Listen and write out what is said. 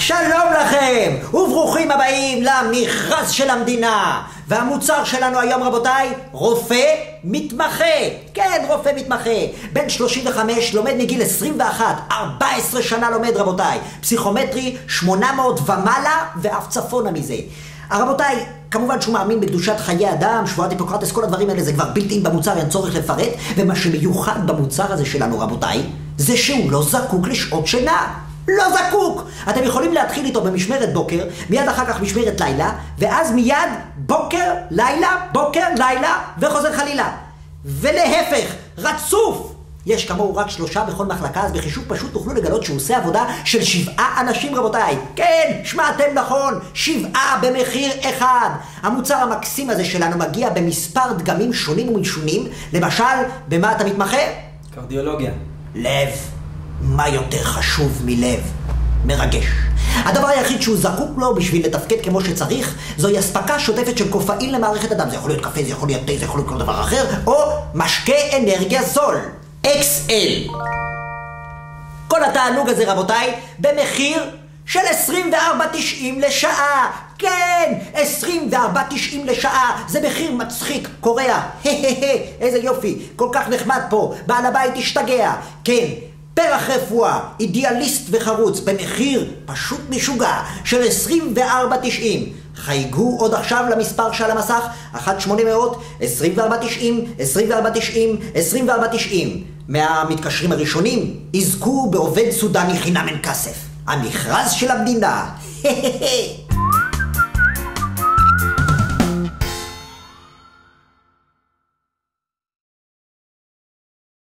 שלום לכם, וברוכים הבאים למכרז של המדינה. והמוצר שלנו היום, רבותיי, רופא מתמחה. כן, רופא מתמחה. בן 35, לומד מגיל 21, 14 שנה לומד, רבותיי. פסיכומטרי 800 ומעלה, ואף צפונה מזה. רבותיי, כמובן שהוא מאמין בקדושת חיי אדם, שבועת היפוקרטס, כל הדברים האלה זה כבר בלתי במוצר, אין צורך לפרט. ומה שמיוחד במוצר הזה שלנו, רבותיי, זה שהוא לא זקוק לשעות שינה. לא זקוק! אתם יכולים להתחיל איתו במשמרת בוקר, מיד אחר כך משמרת לילה, ואז מיד בוקר, לילה, וחוזר חלילה. ולהפך, רצוף! יש כמוהו רק 3 בכל מחלקה, אז בחישוב פשוט תוכלו לגלות שהוא עושה עבודה של 7 אנשים, רבותיי. כן, שמעתם נכון, 7 במחיר אחד. המוצר המקסים הזה שלנו מגיע במספר דגמים שונים ומשונים. למשל, במה אתה מתמחה? קרדיולוגיה. לב. מה יותר חשוב מלב? מרגש. הדבר היחיד שהוא זקוק לו בשביל לתפקד כמו שצריך, זוהי אספקה שוטפת של קופאין למערכת הדם. זה יכול להיות קפה, זה יכול להיות תה, זה יכול להיות כל דבר אחר, או משקה אנרגיה זול. XL. כל התענוג הזה, רבותיי, במחיר של 24.90 לשעה. כן, 24.90 לשעה. זה מחיר מצחיק, קורע. איזה יופי, כל כך נחמד פה. בעל הבית השתגע. כן, פרח רפואה, אידיאליסט וחרוץ, במחיר פשוט משוגע של 24.90. חייגו עוד עכשיו למספר שעל המסך, 1-800-2490, 2490. מהמתקשרים הראשונים יזכו בעובד סודני חינם אין כסף. המכרז של המדינה.